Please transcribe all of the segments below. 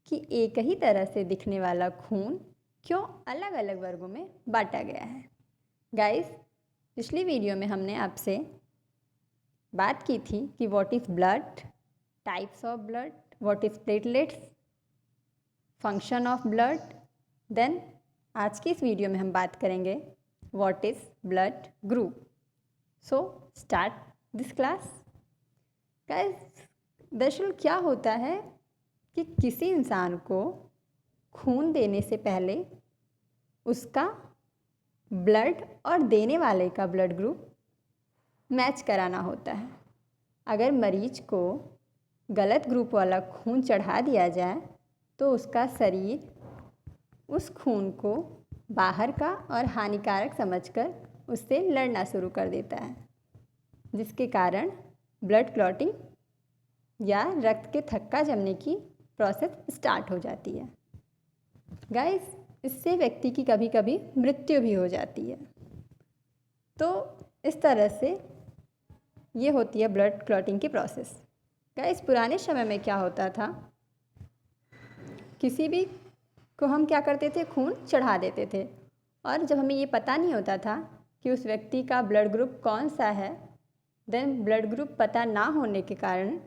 कि एक ही तरह से दिखने वाला खून क्यों अलग अलग वर्गों में बांटा गया है। गाइस, पिछली वीडियो में हमने आपसे बात की थी कि what is blood, types of blood, what is platelets, function of blood. Then आज की इस वीडियो में हम बात करेंगे what is blood group. So start this class. Guys, दरअसल क्या होता है कि किसी इंसान को खून देने से पहले उसका ब्लड और देने वाले का ब्लड ग्रुप मैच कराना होता है। अगर मरीज को गलत ग्रुप वाला खून चढ़ा दिया जाए तो उसका शरीर उस खून को बाहर का और हानिकारक समझकर उससे लड़ना शुरू कर देता है, जिसके कारण ब्लड क्लॉटिंग या रक्त के थक्का जमने की प्रोसेस स्टार्ट हो जाती है। गाइस, इससे व्यक्ति की कभी कभी मृत्यु भी हो जाती है। तो इस तरह से ये होती है ब्लड क्लॉटिंग की प्रोसेस। गाइस, पुराने समय में क्या होता था, किसी भी को हम क्या करते थे, खून चढ़ा देते थे, और जब हमें ये पता नहीं होता था कि उस व्यक्ति का ब्लड ग्रुप कौन सा है, देन ब्लड ग्रुप पता ना होने के कारण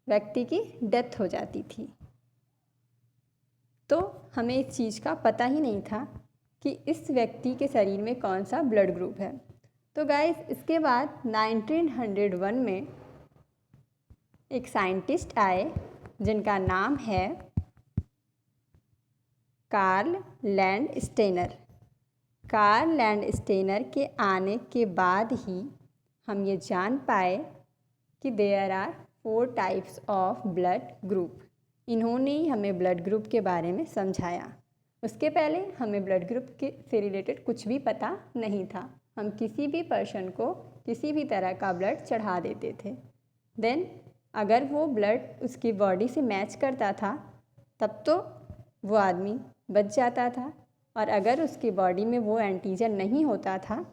व्यक्ति की डेथ हो जाती थी। तो हमें इस चीज़ का पता ही नहीं था कि इस व्यक्ति के शरीर में कौन सा ब्लड ग्रुप है। तो गाइस, इसके बाद 1901 में एक साइंटिस्ट आए जिनका नाम है कार्ल लैंडस्टेनर। कार्ल लैंडस्टेनर के आने के बाद ही हम ये जान पाए कि there are 4 types of blood group. इन्होंने ही हमें ब्लड ग्रुप के बारे में समझाया। उसके पहले हमें ब्लड ग्रुप के से रिलेटेड कुछ भी पता नहीं था। हम किसी भी पर्सन को किसी भी तरह का ब्लड चढ़ा देते थे। देन अगर वो ब्लड उसकी बॉडी से मैच करता था तब तो वो आदमी बच जाता था, और अगर उसकी बॉडी में वो एंटीजन नहीं होता था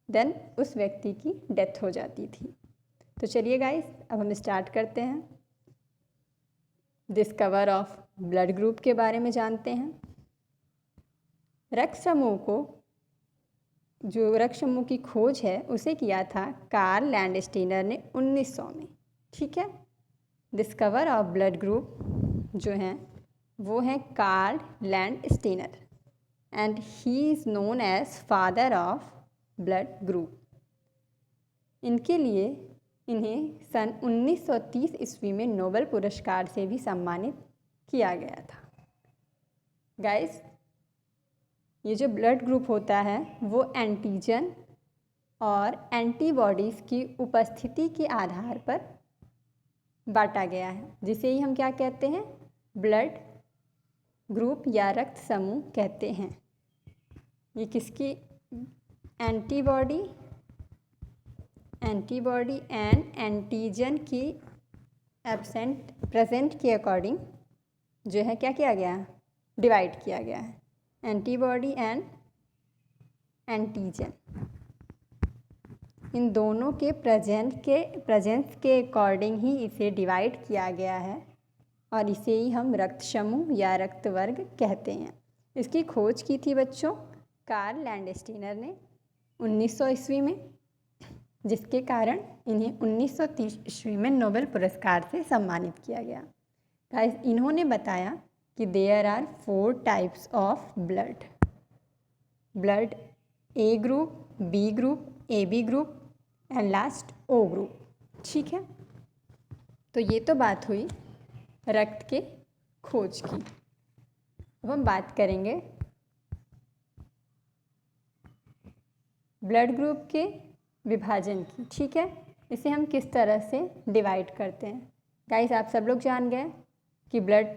देन उस व्यक्ति की डेथ हो जाती थी। तो चलिए गाइस, अब हम स्टार्ट करते हैं। डिस्कवर ऑफ ब्लड ग्रुप के बारे में जानते हैं। रक्त समूह को, जो रक्त समूह की खोज है उसे किया था कार्ल लैंडस्टेनर ने 1900 में। ठीक है। डिस्कवर ऑफ ब्लड ग्रुप जो हैं वो हैं Karl Landsteiner, and he is known as father of blood group. इनके लिए इन्हें सन 1930 ईस्वी में नोबेल पुरस्कार से भी सम्मानित किया गया था। गाइस, ये जो ब्लड ग्रुप होता है वो एंटीजन और एंटीबॉडीज़ की उपस्थिति के आधार पर बांटा गया है, जिसे ही हम क्या कहते हैं, ब्लड ग्रुप या रक्त समूह कहते हैं। ये किसकी एंटीबॉडी एंड एंटीजन की प्रेजेंट के अकॉर्डिंग जो है क्या किया गया है, डिवाइड किया गया है। एंटीबॉडी एंड एंटीजन, इन दोनों के प्रेजेंस के अकॉर्डिंग ही इसे डिवाइड किया गया है, और इसे ही हम रक्त समूह या रक्त वर्ग कहते हैं। इसकी खोज की थी बच्चों कार्ल लैंडस्टेनर ने 1900 ईस्वी में, जिसके कारण इन्हें 1930 ईस्वी में नोबेल पुरस्कार से सम्मानित किया गया। गाइस, इन्होंने बताया कि there are 4 types of blood A group, B group, AB group and last O group. ठीक है। तो ये तो बात हुई रक्त के खोज की। अब हम बात करेंगे ब्लड ग्रुप के विभाजन की। ठीक है, इसे हम किस तरह से डिवाइड करते हैं। गाइस, आप सब लोग जान गए कि ब्लड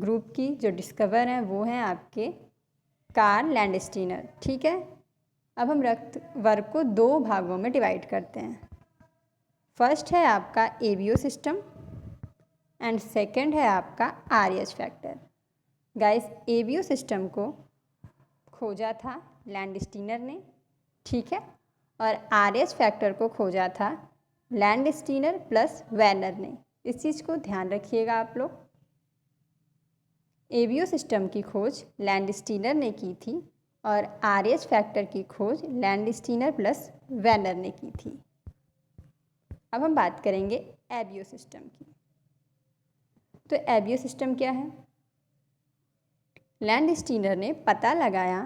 ग्रुप की जो डिस्कवर हैं वो हैं आपके कार्ल लैंडस्टेनर। ठीक है। अब हम रक्त वर्ग को 2 भागों में डिवाइड करते हैं। फर्स्ट है आपका ABO सिस्टम एंड सेकंड है आपका RH factor. Guys, ABO system को खोजा था लैंडस्टेनर ने। ठीक है। और RH फैक्टर को खोजा था लैंडस्टेनर प्लस वेनर ने। इस चीज़ को ध्यान रखिएगा आप लोग। एबियो सिस्टम की खोज लैंडस्टीनर ने की थी और RH फैक्टर की खोज लैंडस्टीनर प्लस वेनर ने की थी। अब हम बात करेंगे एबियो सिस्टम की। तो एबियो सिस्टम क्या है? लैंडस्टीनर ने पता लगाया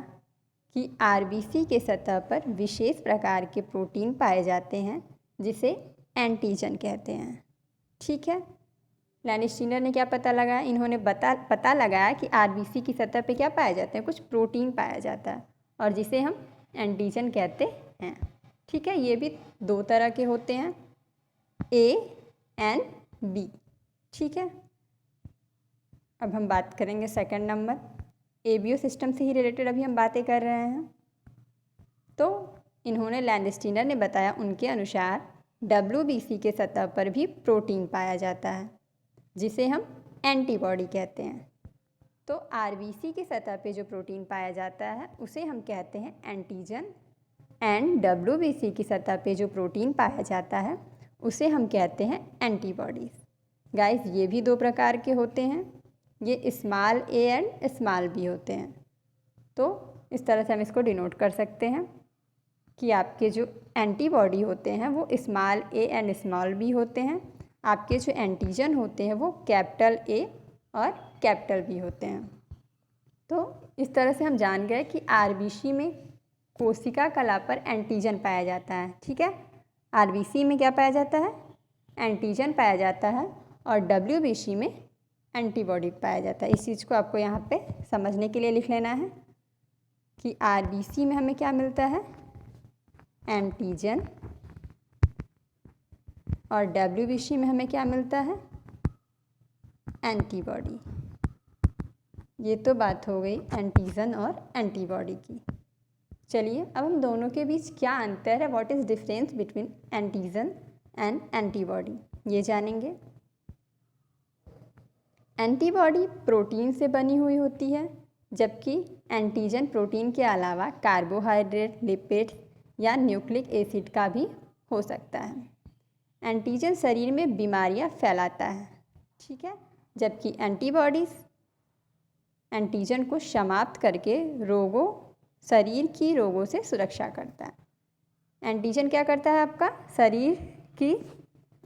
कि RBC के सतह पर विशेष प्रकार के प्रोटीन पाए जाते हैं जिसे एंटीजन कहते हैं। ठीक है, लैंडस्टीनर ने क्या पता लगाया? इन्होंने पता लगाया कि RBC की सतह पे क्या पाए जाते हैं, कुछ प्रोटीन पाया जाता है और जिसे हम एंटीजन कहते हैं। ठीक है, ये भी दो तरह के होते हैं, A and B। ठीक है, अब हम बात करेंगे सेकंड नंबर, एबियो सिस्टम से ही रिलेटेड अभी हम बातें कर रहे हैं। तो इन्होंने लैंडस्टीनर ने बताया उनके अनुसार WBC के सतह पर भी प्रोटीन पाया जाता है जिसे हम एंटीबॉडी कहते हैं। तो RBC की सतह पे जो प्रोटीन पाया जाता है उसे हम कहते हैं एंटीजन एंड WBC की सतह पे जो प्रोटीन पाया जाता है उसे हम कहते हैं एंटीबॉडीज़। गाइस, ये भी दो प्रकार के होते हैं, ये small a and small b होते हैं। तो इस तरह से हम इसको डिनोट कर सकते हैं कि आपके जो एंटीबॉडी होते हैं वो small a and small b होते हैं, आपके जो एंटीजन होते हैं वो कैपिटल A और कैपिटल B होते हैं। तो इस तरह से हम जान गए कि RBC में कोशिका कला पर एंटीजन पाया जाता है। ठीक है, RBC में क्या पाया जाता है? एंटीजन पाया जाता है और WBC में एंटीबॉडी पाया जाता है। इस चीज़ को आपको यहाँ पे समझने के लिए लिख लेना है कि RBC में हमें क्या मिलता है? एंटीजन, और WBC में हमें क्या मिलता है? एंटीबॉडी। ये तो बात हो गई एंटीजन और एंटीबॉडी की। चलिए, अब हम दोनों के बीच क्या अंतर है, what is difference between antigen and antibody, ये जानेंगे। एंटीबॉडी प्रोटीन से बनी हुई होती है जबकि एंटीजन प्रोटीन के अलावा कार्बोहाइड्रेट, लिपिड या न्यूक्लिक एसिड का भी हो सकता है। एंटीजन शरीर में बीमारियां फैलाता है। ठीक है, जबकि एंटीबॉडीज़ एंटीजन को समाप्त करके शरीर की रोगों से सुरक्षा करता है। एंटीजन क्या करता है? आपका शरीर की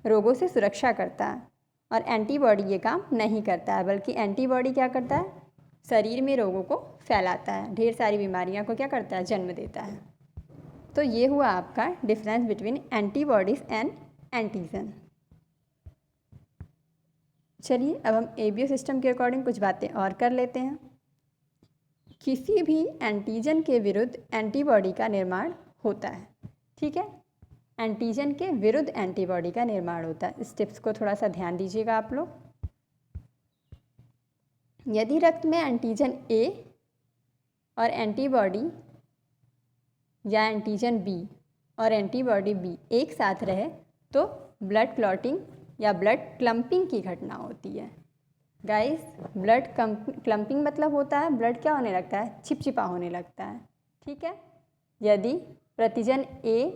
रोगों से सुरक्षा करता है और एंटीबॉडी ये काम नहीं करता है, बल्कि एंटीबॉडी क्या करता है? शरीर में रोगों को फैलाता है, ढेर सारी बीमारियां को क्या करता है? जन्म देता है। तो ये हुआ आपका difference between antibodies and antigen. चलिए, अब हम एबियो सिस्टम के अकॉर्डिंग कुछ बातें और कर लेते हैं। किसी भी एंटीजन के विरुद्ध एंटीबॉडी का निर्माण होता है। ठीक है, एंटीजन के विरुद्ध एंटीबॉडी का निर्माण होता है। इस टिप्स को थोड़ा सा ध्यान दीजिएगा आप लोग। यदि रक्त में एंटीजन A और एंटीबॉडी या एंटीजन B और एंटीबॉडी B एक साथ रहे तो ब्लड क्लॉटिंग या ब्लड क्लम्पिंग की घटना होती है। गाइस, ब्लड क्लम्पिंग मतलब होता है ब्लड क्या होने लगता है? चिपचिपा होने लगता है। ठीक है, यदि प्रतिजन A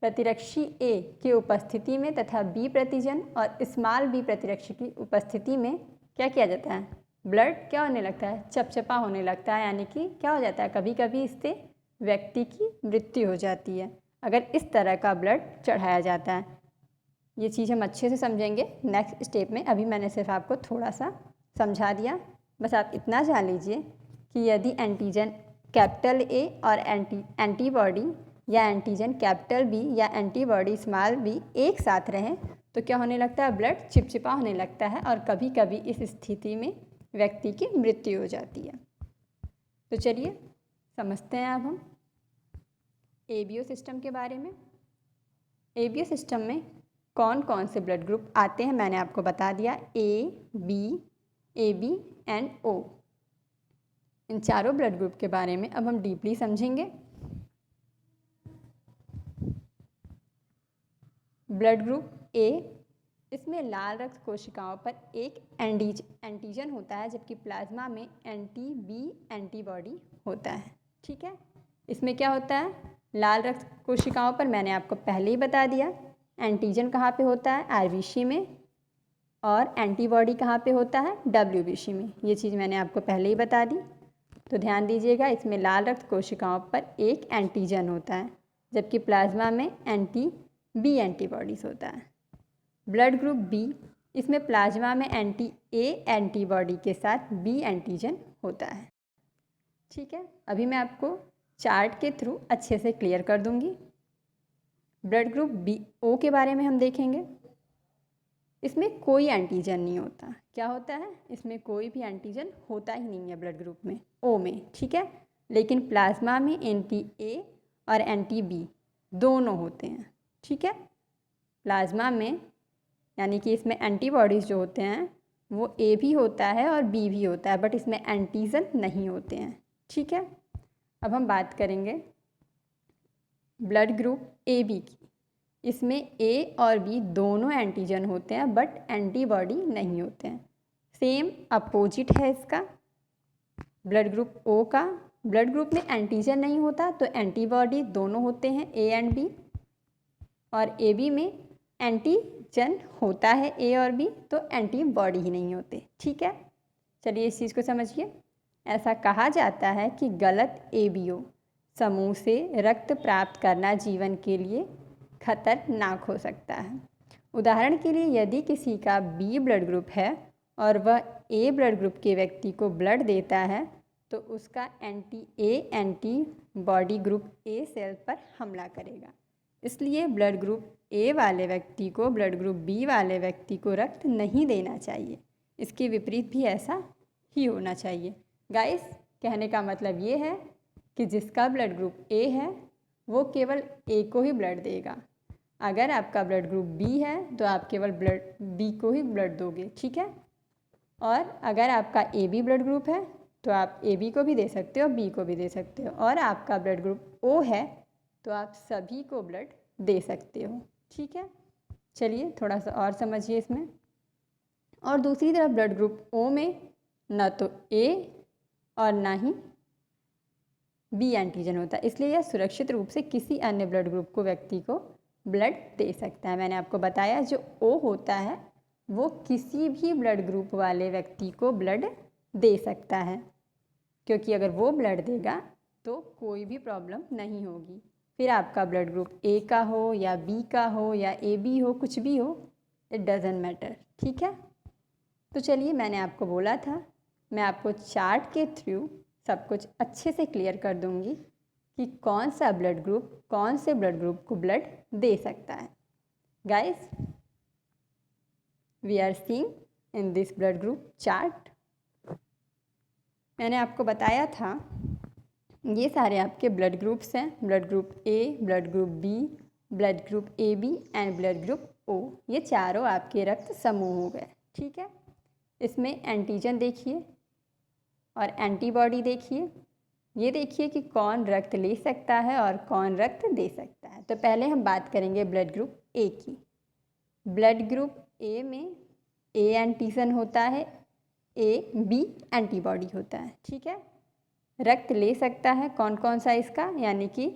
प्रतिरक्षी A की उपस्थिति में तथा B प्रतिजन और स्मॉल b प्रतिरक्षी की उपस्थिति में क्या किया जाता है? ब्लड क्या होने लगता है? चपचपा होने लगता है, यानी कि क्या हो जाता है? कभी कभी इससे व्यक्ति की मृत्यु हो जाती है अगर इस तरह का ब्लड चढ़ाया जाता है। ये चीज़ हम अच्छे से समझेंगे नेक्स्ट स्टेप में। अभी मैंने सिर्फ आपको थोड़ा सा समझा दिया। बस आप इतना जान लीजिए कि यदि एंटीजन कैपिटल A और एंटीबॉडी या एंटीजन कैपिटल B या एंटीबॉडी स्मॉल b एक साथ रहें तो क्या होने लगता है? ब्लड चिपचिपा होने लगता है और कभी कभी इस स्थिति में व्यक्ति की मृत्यु हो जाती है। तो चलिए समझते हैं अब हम एबियो सिस्टम के बारे में। एबियो सिस्टम में कौन कौन से ब्लड ग्रुप आते हैं मैंने आपको बता दिया, A, B, AB and O। इन चारों ब्लड ग्रुप के बारे में अब हम डीपली समझेंगे। ब्लड ग्रुप A, इसमें लाल रक्त कोशिकाओं पर एक एंटीजन होता है जबकि प्लाज्मा में एंटी-B एंटीबॉडी होता है। ठीक है, इसमें क्या होता है? लाल रक्त कोशिकाओं पर मैंने आपको पहले ही बता दिया एंटीजन कहाँ पे होता है? RBC में, और एंटीबॉडी कहाँ पे होता है, WBC में। ये चीज़ मैंने आपको पहले ही बता दी। तो ध्यान दीजिएगा, इसमें लाल रक्त कोशिकाओं पर एक एंटीजन होता है, जबकि प्लाज्मा में एंटी-B एंटीबॉडीज़ होता है। ब्लड ग्रुप बी, इसमें प्लाज्मा में एंटी-A एंटीबॉडी के साथ B एंटीजन होता है। ठीक है, अभी मैं आपको चार्ट के थ्रू अच्छे से क्लियर कर दूंगी। ब्लड ग्रुप बी ओ के बारे में हम देखेंगे। इसमें कोई एंटीजन नहीं होता। क्या होता है, इसमें कोई भी एंटीजन होता ही नहीं है ब्लड ग्रुप में, ओ में। ठीक है, लेकिन प्लाज्मा में एंटी-A और एंटी-B दोनों होते हैं। ठीक है, प्लाज्मा में यानी कि इसमें एंटीबॉडीज़ जो होते हैं वो A भी होता है और B भी होता है, बट इसमें एंटीजन नहीं होते हैं। ठीक है, अब हम बात करेंगे ब्लड ग्रुप AB की। इसमें A और B दोनों एंटीजन होते हैं, बट एंटीबॉडी नहीं होते हैं। सेम अपोजिट है इसका ब्लड ग्रुप O का। ब्लड ग्रुप में एंटीजन नहीं होता तो एंटीबॉडी दोनों होते हैं, A एंड B। और AB में एंटीजन होता है A और B, तो एंटीबॉडी ही नहीं होते। ठीक है, चलिए इस चीज़ को समझिए। ऐसा कहा जाता है कि गलत ABO समूह से रक्त प्राप्त करना जीवन के लिए खतरनाक हो सकता है। उदाहरण के लिए, यदि किसी का B ब्लड ग्रुप है और वह A ब्लड ग्रुप के व्यक्ति को ब्लड देता है तो उसका एंटी-A एंटीबॉडी ग्रुप A सेल पर हमला करेगा। इसलिए ब्लड ग्रुप A वाले व्यक्ति को ब्लड ग्रुप B वाले व्यक्ति को रक्त नहीं देना चाहिए। इसके विपरीत भी ऐसा ही होना चाहिए। गाइस, कहने का मतलब ये है कि जिसका ब्लड ग्रुप A है वो केवल A को ही ब्लड देगा। अगर आपका ब्लड ग्रुप B है तो आप केवल B को ही ब्लड दोगे। ठीक है, और अगर आपका AB ब्लड ग्रुप है तो आप AB को भी दे सकते हो, B को भी दे सकते हो, और आपका ब्लड ग्रुप O है तो आप सभी को ब्लड दे सकते हो। ठीक है, चलिए थोड़ा सा और समझिए इसमें। और दूसरी तरफ ब्लड ग्रुप O में न तो A और ना ही B एंटीजन होता है, इसलिए यह सुरक्षित रूप से किसी अन्य ब्लड ग्रुप को व्यक्ति को ब्लड दे सकता है। मैंने आपको बताया जो O होता है वो किसी भी ब्लड ग्रुप वाले व्यक्ति को ब्लड दे सकता है, क्योंकि अगर वो ब्लड देगा तो कोई भी प्रॉब्लम नहीं होगी। फिर आपका ब्लड ग्रुप A का हो या B का हो या AB हो, कुछ भी हो, इट डजेंट मैटर। ठीक है, तो चलिए मैंने आपको बोला था मैं आपको चार्ट के थ्रू सब कुछ अच्छे से क्लियर कर दूंगी कि कौन सा ब्लड ग्रुप कौन से ब्लड ग्रुप को ब्लड दे सकता है। Guys, we are seeing in this blood group chart. मैंने आपको बताया था ये सारे आपके ब्लड ग्रुप्स हैं, blood group A, blood group B, blood group AB and blood group O। ये चारों आपके रक्त समूह हो गए। ठीक है, इसमें एंटीजन देखिए और एंटीबॉडी देखिए। ये देखिए कि कौन रक्त ले सकता है और कौन रक्त दे सकता है। तो पहले हम बात करेंगे ब्लड ग्रुप A की। ब्लड ग्रुप A में A एंटीजन होता है, AB एंटीबॉडी होता है। ठीक है, रक्त ले सकता है कौन कौन सा इसका, यानी कि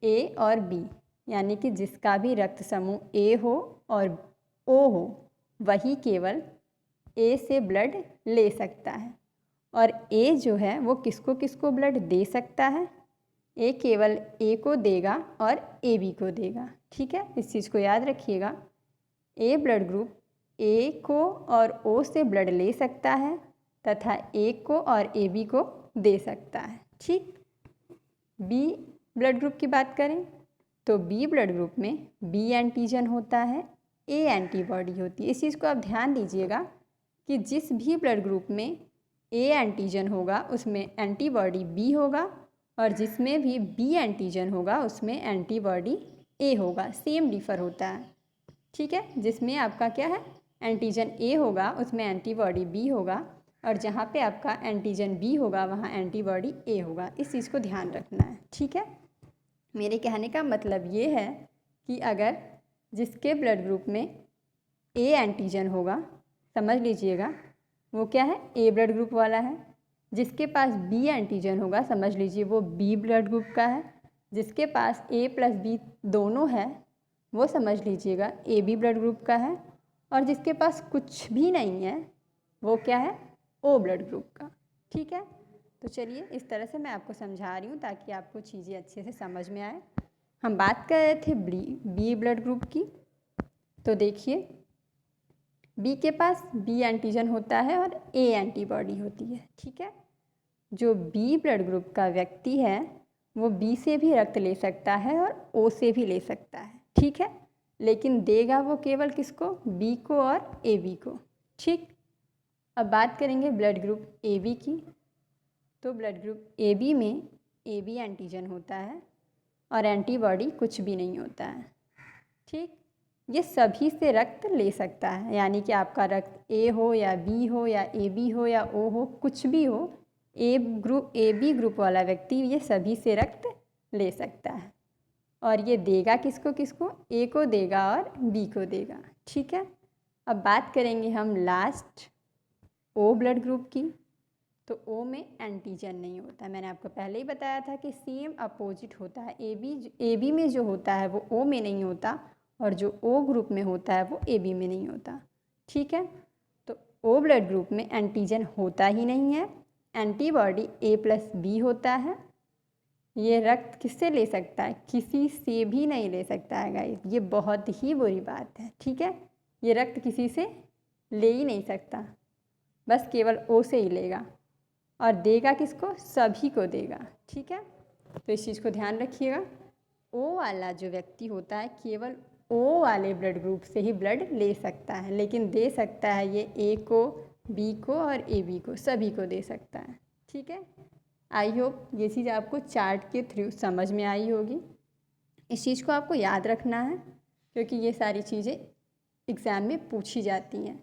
A और B, यानी कि जिसका भी रक्त समूह A हो और O हो वही केवल A से ब्लड ले सकता है। और A जो है वो किसको किसको ब्लड दे सकता है, A केवल A को देगा और AB को देगा। ठीक है, इस चीज़ को याद रखिएगा। A ब्लड ग्रुप A को और O से ब्लड ले सकता है तथा A को और AB को दे सकता है। ठीक, B ब्लड ग्रुप की बात करें तो B ब्लड ग्रुप में B एंटीजन होता है, A एंटीबॉडी होती है। इस चीज़ को आप ध्यान दीजिएगा कि जिस भी ब्लड ग्रुप में A एंटीजन होगा उसमें एंटीबॉडी B होगा और जिसमें भी B एंटीजन होगा उसमें एंटीबॉडी A होगा। सेम डिफ़र होता है। ठीक है, जिसमें आपका क्या है एंटीजन A होगा उसमें एंटीबॉडी B होगा और जहाँ पे आपका एंटीजन B होगा वहाँ एंटीबॉडी A होगा। इस चीज़ को ध्यान रखना है। ठीक है, मेरे कहने का मतलब ये है कि अगर जिसके ब्लड ग्रुप में A एंटीजन होगा, समझ लीजिएगा वो क्या है, A ब्लड ग्रुप वाला है। जिसके पास B एंटीजन होगा समझ लीजिए वो B ब्लड ग्रुप का है। जिसके पास A प्लस B दोनों है वो समझ लीजिएगा AB ब्लड ग्रुप का है। और जिसके पास कुछ भी नहीं है वो क्या है, ओ ब्लड ग्रुप का। ठीक है, तो चलिए इस तरह से मैं आपको समझा रही हूँ ताकि आपको चीज़ें अच्छे से समझ में आए। हम बात कर रहे थे बी ब्लड ग्रुप की। तो देखिए बी के पास बी एंटीजन होता है और ए एंटीबॉडी होती है। ठीक है, जो बी ब्लड ग्रुप का व्यक्ति है वो बी से भी रक्त ले सकता है और ओ से भी ले सकता है। ठीक है, लेकिन देगा वो केवल किसको, बी को और ए बी को। ठीक, अब बात करेंगे ब्लड ग्रुप ए बी की। तो ब्लड ग्रुप ए बी में ए बी एंटीजन होता है और एंटीबॉडी कुछ भी नहीं होता है। ठीक, ये सभी से रक्त ले सकता है, यानी कि आपका रक्त ए हो या बी हो या ए बी हो या ओ हो, कुछ भी हो, ए बी ग्रुप वाला व्यक्ति ये सभी से रक्त ले सकता है। और ये देगा किसको किसको, ए को देगा और बी को देगा। ठीक है, अब बात करेंगे हम लास्ट ओ ब्लड ग्रुप की। तो ओ में एंटीजन नहीं होता। मैंने आपको पहले ही बताया था कि सेम अपोजिट होता है। ए बी में जो होता है वो ओ में नहीं होता और जो ओ ग्रुप में होता है वो ए बी में नहीं होता। ठीक है, तो ओ ब्लड ग्रुप में एंटीजन होता ही नहीं है, एंटीबॉडी ए प्लस बी होता है। ये रक्त किससे ले सकता है, किसी से भी नहीं ले सकता है गाइस, ये बहुत ही बुरी बात है। ठीक है, ये रक्त किसी से ले ही नहीं सकता, बस केवल ओ से ही लेगा और देगा किसको, सभी को देगा। ठीक है, तो इस चीज़ को ध्यान रखिएगा। ओ वाला जो व्यक्ति होता है केवल ओ वाले ब्लड ग्रुप से ही ब्लड ले सकता है, लेकिन दे सकता है ये ए को, बी को और ए बी को, सभी को दे सकता है। ठीक है, आई होप ये चीज़ आपको चार्ट के थ्रू समझ में आई होगी। इस चीज़ को आपको याद रखना है क्योंकि ये सारी चीज़ें एग्ज़ाम में पूछी जाती हैं।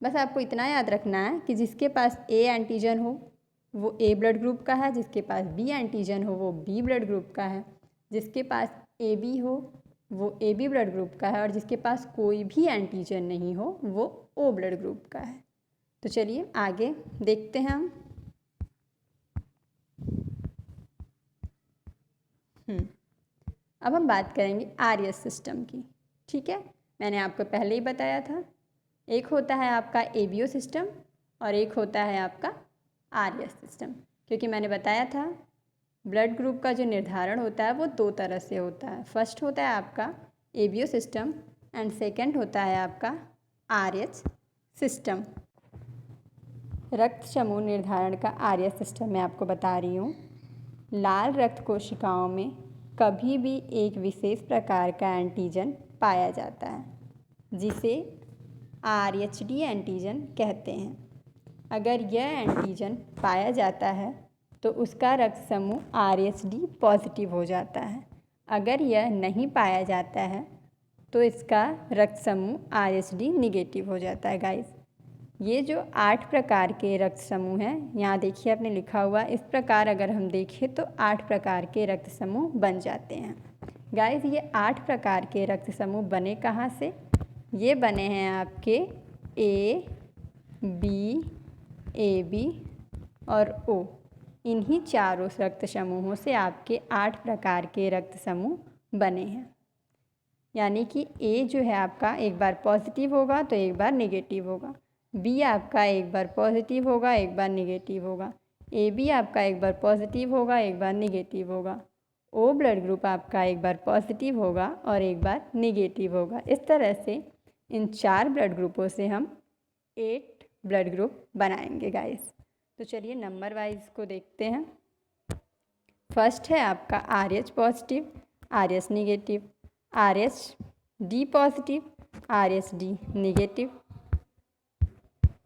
बस आपको इतना याद रखना है कि जिसके पास ए एंटीजन हो वो ए ब्लड ग्रुप का है, जिसके पास बी एंटीजन हो वो बी ब्लड ग्रुप का है, जिसके पास ए बी हो वो ए बी ब्लड ग्रुप का है और जिसके पास कोई भी एंटीजन नहीं हो वो ओ ब्लड ग्रुप का है। तो चलिए आगे देखते हैं हम। अब हम बात करेंगे आर एस सिस्टम की। ठीक है, मैंने आपको पहले ही बताया था, एक होता है आपका एबीओ सिस्टम और एक होता है आपका आर एस सिस्टम। क्योंकि मैंने बताया था ब्लड ग्रुप का जो निर्धारण होता है वो दो तरह से होता है। फर्स्ट होता है आपका एबीओ सिस्टम एंड सेकंड होता है आपका आर एच सिस्टम। रक्त समूह निर्धारण का आर एस सिस्टम मैं आपको बता रही हूँ। लाल रक्त कोशिकाओं में कभी भी एक विशेष प्रकार का एंटीजन पाया जाता है जिसे RH-D एंटीजन कहते हैं। अगर यह एंटीजन पाया जाता है तो उसका रक्त समूह RH-D पॉजिटिव हो जाता है। अगर यह नहीं पाया जाता है तो इसका रक्त समूह RH-D निगेटिव हो जाता है। गाइस, ये जो 8 प्रकार के रक्त समूह हैं, यहाँ देखिए आपने लिखा हुआ, इस प्रकार अगर हम देखें तो 8 प्रकार के रक्त समूह बन जाते हैं। गाइस, ये 8 प्रकार के रक्त समूह बने कहाँ से, ये बने हैं आपके ए बी और ओ। इन्हीं चारों रक्त समूहों से आपके 8 प्रकार के रक्त समूह बने हैं। यानी कि ए जो है आपका एक बार पॉजिटिव होगा तो एक बार नेगेटिव होगा, बी आपका एक बार पॉजिटिव होगा एक बार नेगेटिव होगा, ए बी आपका एक बार पॉजिटिव होगा एक बार नेगेटिव होगा, ओ ब्लड ग्रुप आपका एक बार पॉजिटिव होगा और एक बार नेगेटिव होगा। इस तरह से इन 4 ब्लड ग्रुपों से हम 8 ब्लड ग्रुप बनाएंगे गाइस। तो चलिए नंबर वाइज को देखते हैं। फर्स्ट है आपका RH positive, RH negative, RH-D positive, RH-D negative.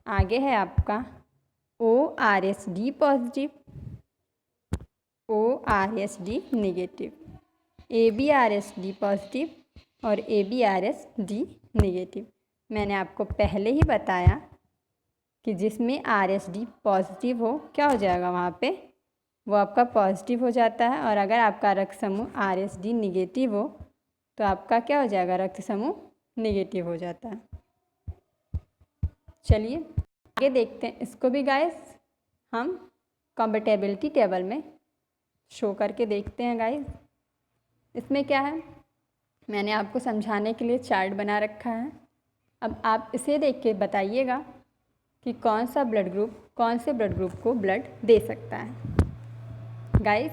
आगे है आपका ORS-D positive, ORS-D negative, ABRS-D positive और ABRS-D नेगेटिव। मैंने आपको पहले ही बताया कि जिसमें RH-D पॉजिटिव हो क्या हो जाएगा, वहाँ पे वो आपका पॉजिटिव हो जाता है, और अगर आपका रक्त समूह RH-D नेगेटिव हो तो आपका क्या हो जाएगा, रक्त समूह नेगेटिव हो जाता है। चलिए आगे देखते हैं इसको भी गाइस, हम कंपैटिबिलिटी टेबल में शो करके देखते हैं गाइस। इसमें क्या है, मैंने आपको समझाने के लिए चार्ट बना रखा है। अब आप इसे देख के बताइएगा कि कौन सा ब्लड ग्रुप कौन से ब्लड ग्रुप को ब्लड दे सकता है। गाइस,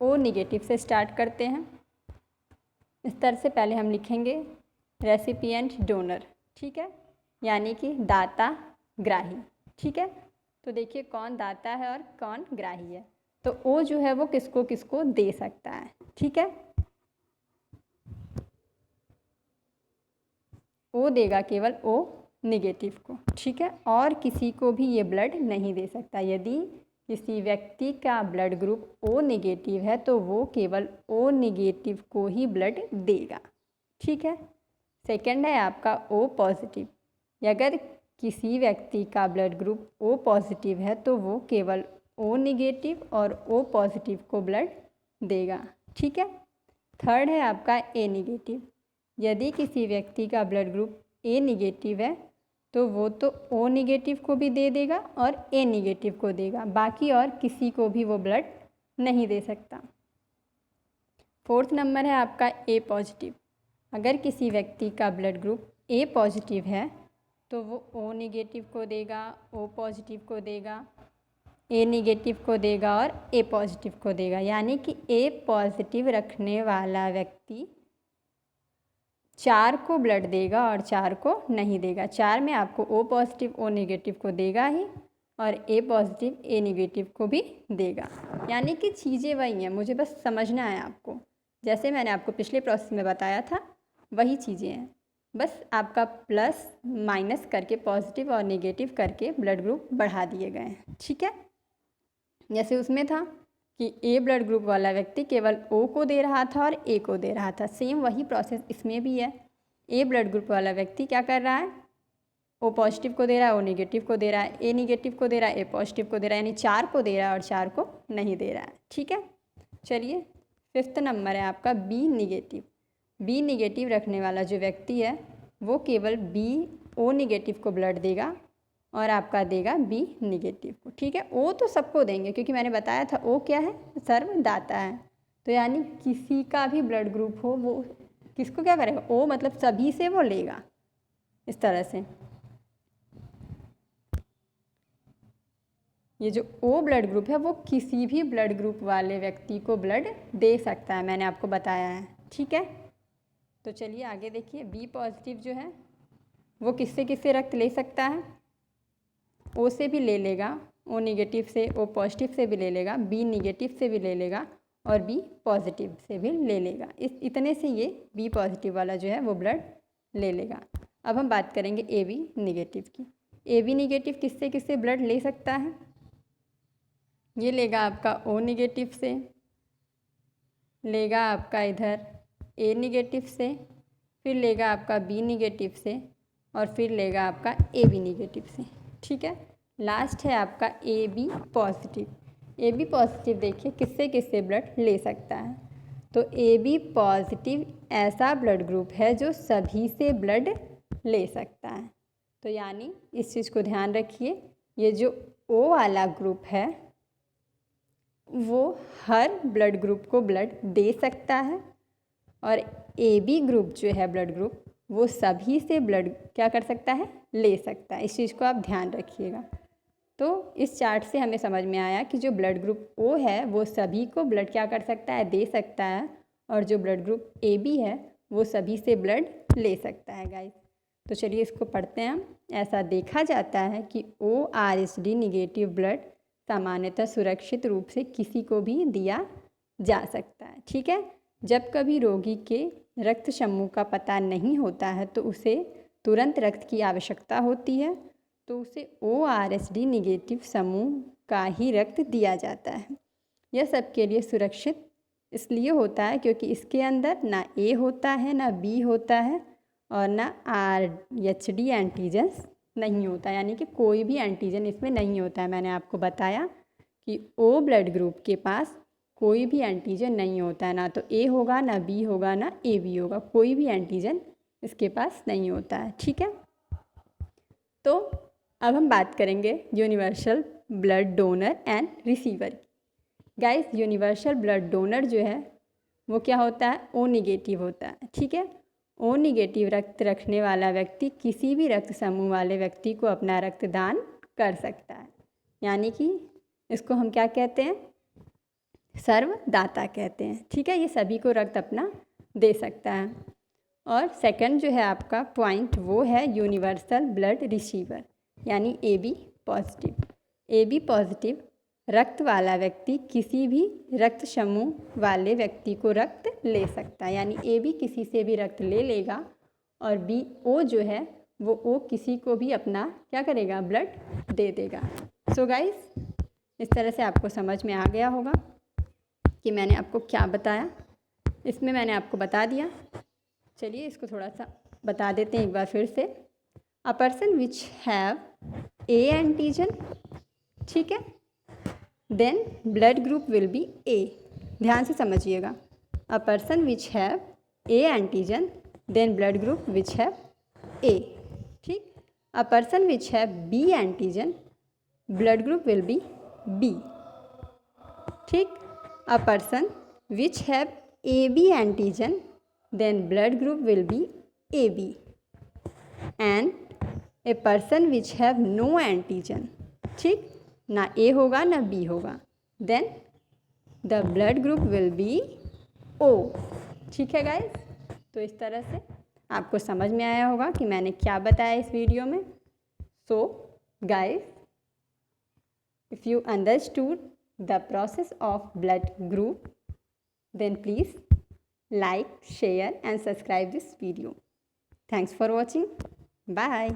ओ निगेटिव से स्टार्ट करते हैं। इस तरह से पहले हम लिखेंगे रेसिपिएंट डोनर, ठीक है, यानी कि दाता ग्राही, ठीक है। तो देखिए कौन दाता है और कौन ग्राही है। तो ओ जो है वो किसको किसको दे सकता है, ठीक है। ओ देगा केवल ओ निगेटिव को, ठीक है, और किसी को भी ये ब्लड नहीं दे सकता। यदि किसी व्यक्ति का ब्लड ग्रुप ओ निगेटिव है तो वो केवल ओ निगेटिव को ही ब्लड देगा, ठीक है। सेकंड है आपका ओ पॉजिटिव। अगर किसी व्यक्ति का ब्लड ग्रुप ओ पॉजिटिव है तो वो केवल ओ निगेटिव और ओ पॉजिटिव को ब्लड देगा, ठीक है। थर्ड है आपका ए निगेटिव। यदि किसी व्यक्ति का ब्लड ग्रुप ए निगेटिव है तो वो तो ओ निगेटिव को भी दे देगा और ए निगेटिव को देगा, बाकी और किसी को भी वो ब्लड नहीं दे सकता। फोर्थ नंबर है आपका ए पॉजिटिव। अगर किसी व्यक्ति का ब्लड ग्रुप ए पॉजिटिव है तो वो ओ निगेटिव को देगा, ओ पॉजिटिव को देगा, ए निगेटिव को देगा और ए पॉजिटिव को देगा, यानी कि ए पॉजिटिव रखने वाला व्यक्ति 4 को ब्लड देगा और 4 को नहीं देगा। 4 में आपको ओ पॉजिटिव ओ निगेटिव को देगा ही और ए पॉजिटिव ए निगेटिव को भी देगा, यानी कि चीज़ें वही हैं, मुझे बस समझना है आपको। जैसे मैंने आपको पिछले प्रोसेस में बताया था वही चीज़ें हैं, बस आपका प्लस माइनस करके पॉजिटिव और नेगेटिव करके ब्लड ग्रुप बढ़ा दिए गए हैं, ठीक है। जैसे उसमें था कि ए ब्लड ग्रुप वाला व्यक्ति केवल ओ को दे रहा था और ए को दे रहा था, सेम वही प्रोसेस इसमें भी है। ए ब्लड ग्रुप वाला व्यक्ति क्या कर रहा है, ओ पॉजिटिव को दे रहा है, ओ निगेटिव को दे रहा है, ए निगेटिव को दे रहा है, ए पॉजिटिव को दे रहा है, यानी 4 को दे रहा है और 4 को नहीं दे रहा है, ठीक है। चलिए, फिफ्थ नंबर है आपका बी निगेटिव। बी निगेटिव रखने वाला जो व्यक्ति है वो केवल बी ओ निगेटिव को ब्लड देगा और आपका देगा बी निगेटिव को, ठीक है। ओ तो सबको देंगे क्योंकि मैंने बताया था ओ क्या है, सर्वदाता है। तो यानी किसी का भी ब्लड ग्रुप हो वो किसको क्या करेगा, ओ मतलब सभी से वो लेगा, इस तरह से। ये जो ओ ब्लड ग्रुप है वो किसी भी ब्लड ग्रुप वाले व्यक्ति को ब्लड दे सकता है, मैंने आपको बताया है, ठीक है। तो चलिए आगे देखिए, बी पॉजिटिव जो है वो किससे किससे रक्त ले सकता है, ओ से भी ले लेगा, ओ निगेटिव से, ओ पॉजिटिव से भी ले लेगा, बी निगेटिव से भी ले लेगा और बी पॉजिटिव से भी ले लेगा। इतने से ये बी पॉजिटिव वाला जो है वो ब्लड ले लेगा। अब हम बात करेंगे ए बी निगेटिव की। ए बी निगेटिव किससे किससे ब्लड ले सकता है, ये लेगा आपका ओ निगेटिव से, लेगा आपका इधर ए निगेटिव से, फिर लेगा आपका बी निगेटिव से और फिर लेगा आपका ए बी निगेटिव से, ठीक है। लास्ट है आपका A B positive. A B positive देखिए किससे किससे ब्लड ले सकता है, तो ए बी पॉजिटिव ऐसा ब्लड ग्रुप है जो सभी से ब्लड ले सकता है। तो यानी इस चीज़ को ध्यान रखिए, ये जो ओ वाला ग्रुप है वो हर ब्लड ग्रुप को ब्लड दे सकता है और ए बी ग्रुप जो है ब्लड ग्रुप वो सभी से ब्लड क्या कर सकता है, ले सकता है। इस चीज़ को आप ध्यान रखिएगा। तो इस चार्ट से हमें समझ में आया कि जो ब्लड ग्रुप ओ है वो सभी को ब्लड क्या कर सकता है, दे सकता है, और जो ब्लड ग्रुप ए बी है वो सभी से ब्लड ले सकता है गाइस। तो चलिए इसको पढ़ते हैं हम। ऐसा देखा जाता है कि O R S D negative blood सामान्यतः सुरक्षित रूप से किसी को भी दिया जा सकता है, ठीक है। जब कभी रोगी के रक्त समूह का पता नहीं होता है तो उसे तुरंत रक्त की आवश्यकता होती है, तो उसे O R S D negative समूह का ही रक्त दिया जाता है। यह सबके लिए सुरक्षित इसलिए होता है क्योंकि इसके अंदर ना ए होता है, ना बी होता है और ना आर एच डी एंटीजन्स नहीं होता, यानी कि कोई भी एंटीजन इसमें नहीं होता है। मैंने आपको बताया कि ओ ब्लड ग्रुप के पास कोई भी एंटीजन नहीं होता है, ना तो ए होगा, ना बी होगा, ना ए बी होगा, कोई भी एंटीजन इसके पास नहीं होता है, ठीक है। तो अब हम बात करेंगे universal blood donor and receiver. Guys, universal blood donor जो है वो क्या होता है, ओ निगेटिव होता है, ठीक है। ओ निगेटिव रक्त रखने वाला व्यक्ति किसी भी रक्त समूह वाले व्यक्ति को अपना रक्तदान कर सकता है। यानी कि इसको हम क्या कहते हैं, सर्वदाता कहते हैं। ठीक है, ये सभी को रक्त अपना दे सकता है। और सेकंड जो है आपका पॉइंट वो है यूनिवर्सल ब्लड रिसीवर, यानी AB पॉजिटिव। AB पॉजिटिव रक्त वाला व्यक्ति किसी भी रक्त समूह वाले व्यक्ति को रक्त ले सकता है। यानी AB किसी से भी रक्त ले लेगा और O जो है वो O किसी को भी अपना क्या करेगा, ब्लड दे देगा। सो गाइस, इस तरह से आपको समझ में आ गया होगा कि मैंने आपको क्या बताया। इसमें मैंने आपको बता दिया। चलिए इसको थोड़ा सा बता देते हैं एक बार फिर से। A person which have A antigen, ठीक है, then blood group will be A। ध्यान से समझिएगा। A person which have A antigen then blood group which have A। ठीक। A person which have B antigen blood group will be B। ठीक। A person which have AB antigen then blood group will be AB, and a person which have no antigen, ठीक, ना A होगा ना B होगा, then the blood group will be O। ठीक है guys, तो इस तरह से आपको समझ में आया होगा कि मैंने क्या बताया इस वीडियो में। So guys, if you understood the process of blood group, then please like, share and subscribe this video. Thanks for watching. Bye.